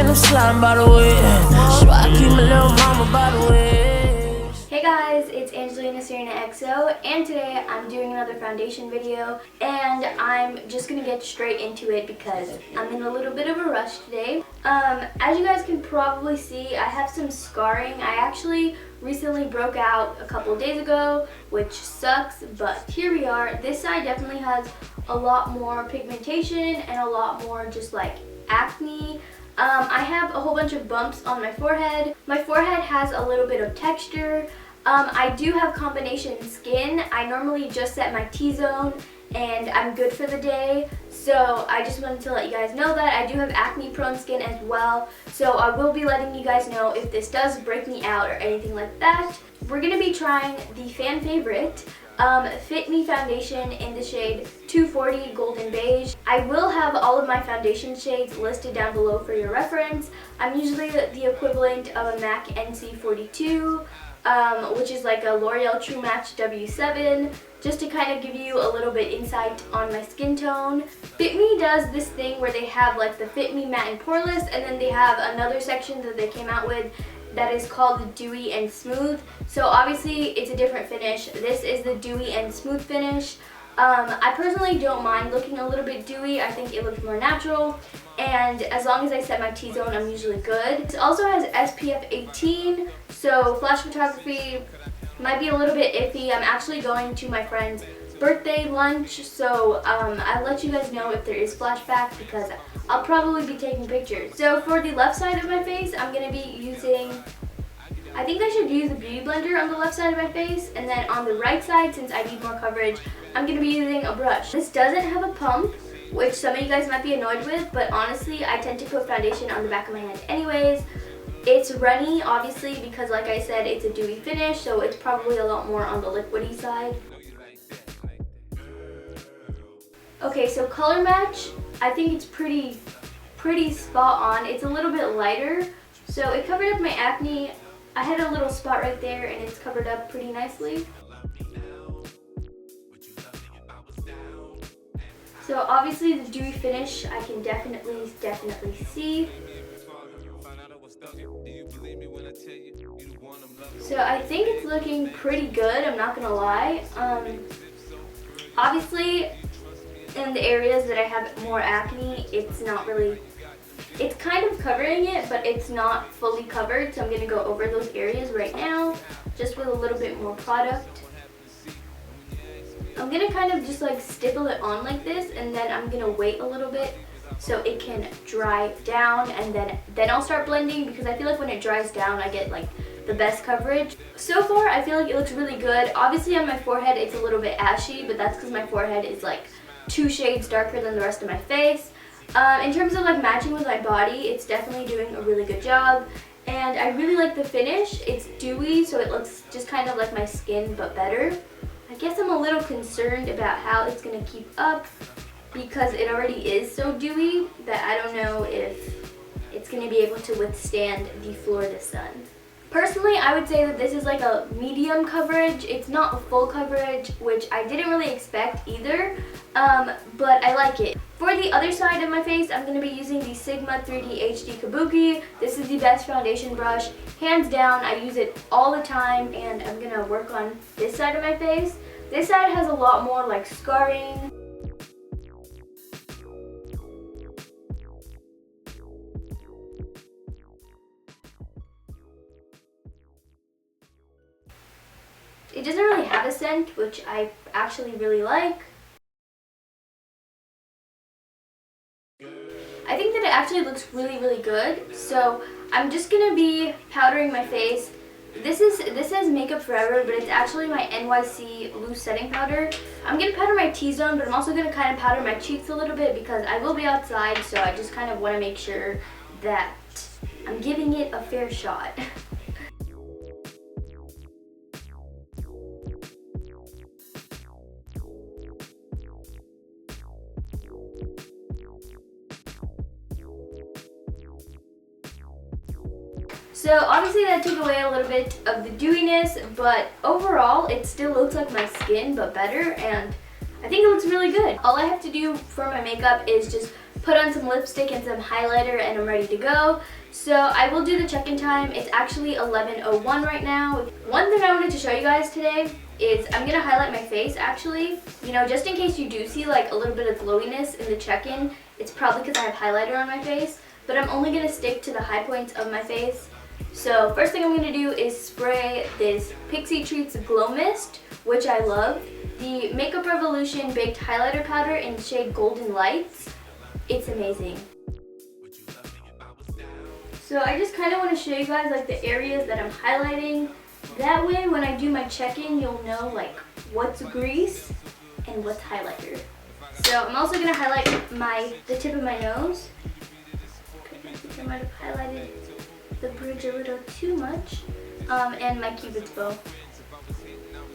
finna slime by the way. So I keep my little mama by the way. Hey guys, it's AngelinaSerenaXO, and today I'm doing another foundation video, and I'm just gonna get straight into it because I'm in a little bit of a rush today. As you guys can probably see, I have some scarring. I actually recently broke out a couple of days ago, which sucks, but here we are. This side definitely has a lot more pigmentation and a lot more just like acne. I have a whole bunch of bumps on my forehead. My forehead has a little bit of texture. I do have combination skin. I normally just set my T-zone and I'm good for the day. So I just wanted to let you guys know that. I do have acne prone skin as well. So I will be letting you guys know if this does break me out or anything like that. We're going to be trying the fan favorite Fit Me foundation in the shade 240 Golden Beige. I will have all of my foundation shades listed down below for your reference. I'm usually the equivalent of a MAC NC42, which is like a L'Oreal True Match W7, just to kind of give you a little bit insight on my skin tone. Fit Me does this thing where they have like the Fit Me Matte and Poreless, and then they have another section that they came out with that is called the Dewy and Smooth. So obviously it's a different finish. This is the Dewy and Smooth finish. I personally don't mind looking a little bit dewy. I think it looks more natural, and as long as I set my T-zone, I'm usually good. It also has SPF 18, so flash photography might be a little bit iffy. I'm actually going to my friend's birthday lunch, so I'll let you guys know if there is flashback because I'll probably be taking pictures. So for the left side of my face, I'm going to be using, I think I should use the Beauty Blender on the left side of my face, and then on the right side, since I need more coverage, I'm going to be using a brush. This doesn't have a pump, which some of you guys might be annoyed with, but honestly, I tend to put foundation on the back of my hand anyways. It's runny, obviously, because like I said, it's a dewy finish, so it's probably a lot more on the liquidy side. Okay, so color match, I think it's pretty spot on. It's a little bit lighter, so it covered up my acne. I had a little spot right there, and it's covered up pretty nicely. So obviously the dewy finish I can definitely see. So I think it's looking pretty good, I'm not gonna lie. Obviously in the areas that I have more acne, it's not really, it's kind of covering it, but it's not fully covered, so I'm gonna go over those areas right now just with a little bit more product. I'm gonna kind of just like stipple it on like this, and then I'm gonna wait a little bit so it can dry down, and then I'll start blending, because I feel like when it dries down I get like the best coverage. So far I feel like it looks really good. Obviously on my forehead it's a little bit ashy, but that's because my forehead is like 2 shades darker than the rest of my face. In terms of like matching with my body, it's definitely doing a really good job, and I really like the finish. It's dewy, so it looks just kind of like my skin but better. I guess I'm a little concerned about how it's going to keep up because it already is so dewy that I don't know if it's going to be able to withstand the Florida sun. Personally, I would say that this is like a medium coverage. It's not a full coverage, which I didn't really expect either, but I like it. For the other side of my face, I'm going to be using the Sigma 3D HD Kabuki. This is the best foundation brush, hands down. I use it all the time, and I'm going to work on this side of my face. This side has a lot more like scarring. It doesn't really have a scent, which I actually really like. I think that it actually looks really good. So I'm just gonna be powdering my face. This says Makeup Forever, but it's actually my NYC loose setting powder. I'm gonna powder my T-zone, but I'm also gonna kind of powder my cheeks a little bit because I will be outside, so I just kind of want to make sure that I'm giving it a fair shot. So obviously that took away a little bit of the dewiness, but overall it still looks like my skin but better, and I think it looks really good. All I have to do for my makeup is just put on some lipstick and some highlighter, and I'm ready to go. So I will do the check-in time. It's actually 11:01 right now. One thing I wanted to show you guys today is I'm gonna highlight my face actually. You know, just in case you do see like a little bit of glowiness in the check-in, it's probably because I have highlighter on my face, but I'm only gonna stick to the high points of my face. So first thing I'm gonna do is spray this Pixie Treats Glow Mist, which I love. The Makeup Revolution Baked Highlighter Powder in the shade Golden Lights. It's amazing. So I just kind of want to show you guys like the areas that I'm highlighting. That way when I do my check-in, you'll know like what's grease and what's highlighter. So I'm also going to highlight the tip of my nose. I think I might have highlighted the bridge a little too much. And my Cupid's bow.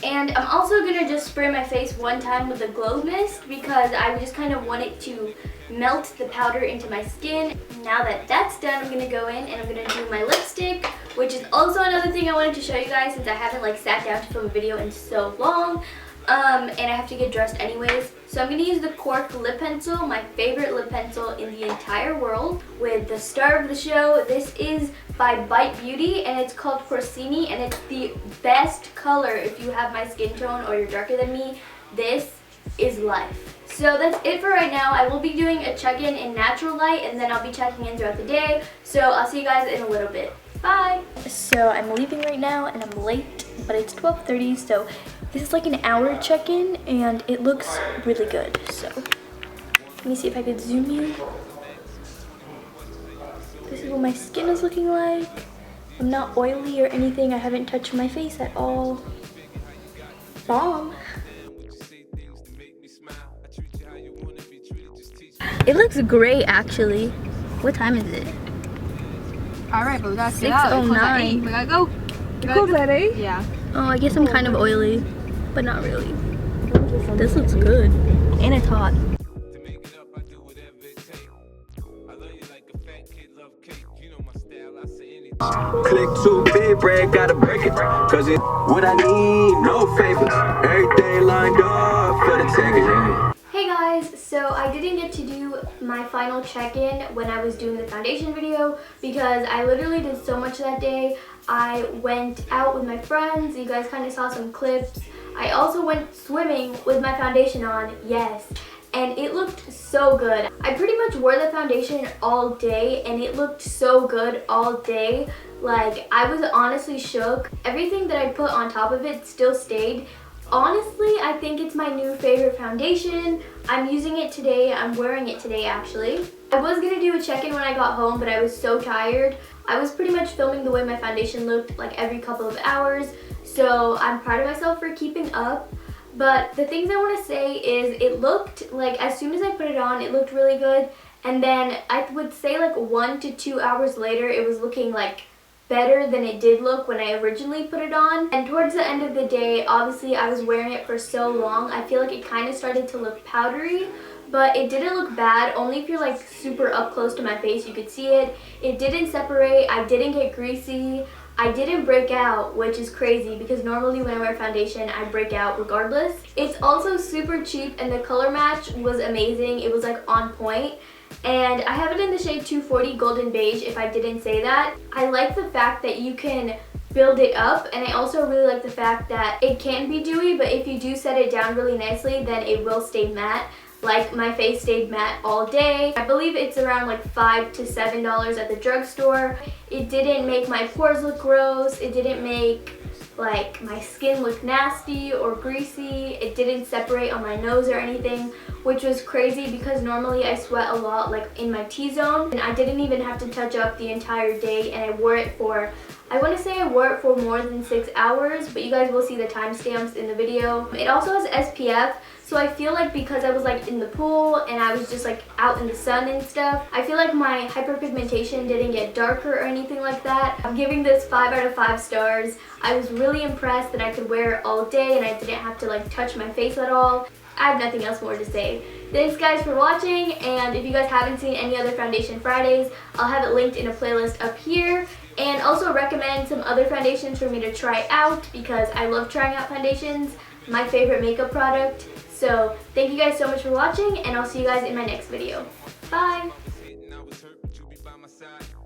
And I'm also going to just spray my face one time with the Glow Mist because I just kind of want it to melt the powder into my skin. Now that that's done, I'm going to go in and I'm going to do my lipstick, which is also another thing I wanted to show you guys since I haven't like sat down to film a video in so long. And I have to get dressed anyways. So I'm going to use the Cork lip pencil, my favorite lip pencil in the entire world, with the star of the show. This is by Bite Beauty and it's called Porcini, and it's the best color if you have my skin tone or you're darker than me. This is life. So that's it for right now. I will be doing a check-in in natural light and then I'll be checking in throughout the day. So I'll see you guys in a little bit. Bye! So I'm leaving right now and I'm late, but it's 12:30, so this is like an hour check-in and it looks really good. So let me see if I could zoom in. This is what my skin is looking like. I'm not oily or anything. I haven't touched my face at all. Bomb. It looks great actually. What time is it? Alright, but we gotta sit 6:09. We gotta go. Close at 8? Yeah. Oh, I guess I'm kind of oily, but not really. This looks good. And it's hot. Click too big, bread, gotta break it. Cause it's what I need, no favors. Everything lined up for the taking. Hey guys, so I didn't get to do my final check-in when I was doing the foundation video because I literally did so much that day. I went out with my friends, you guys kind of saw some clips. I also went swimming with my foundation on, yes. And it looked so good. I pretty much wore the foundation all day and it looked so good all day. Like, I was honestly shook. Everything that I put on top of it still stayed. Honestly, I think it's my new favorite foundation. I'm using it today. I'm wearing it today actually. I was gonna do a check-in when I got home, but I was so tired. I was pretty much filming the way my foundation looked like every couple of hours. So I'm proud of myself for keeping up. But the things I want to say is it looked like as soon as I put it on, it looked really good. And then I would say like 1 to 2 hours later, it was looking like better than it did look when I originally put it on. And towards the end of the day, obviously I was wearing it for so long, I feel like it kind of started to look powdery. But it didn't look bad, only if you're like super up close to my face you could see it. It didn't separate, I didn't get greasy. I didn't break out, which is crazy because normally when I wear foundation, I break out regardless. It's also super cheap and the color match was amazing. It was like on point. And I have it in the shade 240 Golden Beige if I didn't say that. I like the fact that you can build it up, and I also really like the fact that it can be dewy, but if you do set it down really nicely, then it will stay matte. Like, my face stayed matte all day. I believe it's around like $5 to $7 at the drugstore. It didn't make my pores look gross. It didn't make like my skin look nasty or greasy. It didn't separate on my nose or anything, which was crazy because normally I sweat a lot like in my T-zone, and I didn't even have to touch up the entire day, and I wore it for, I want to say I wore it for more than 6 hours, but you guys will see the timestamps in the video. It also has SPF, so I feel like because I was like in the pool and I was just like out in the sun and stuff, I feel like my hyperpigmentation didn't get darker or anything like that. I'm giving this 5 out of 5 stars. I was really impressed that I could wear it all day and I didn't have to like touch my face at all. I have nothing else more to say. Thanks guys for watching, and if you guys haven't seen any other Foundation Fridays, I'll have it linked in a playlist up here. And also recommend some other foundations for me to try out because I love trying out foundations, my favorite makeup product. So thank you guys so much for watching, and I'll see you guys in my next video. Bye! I was hurt, but you be by my side.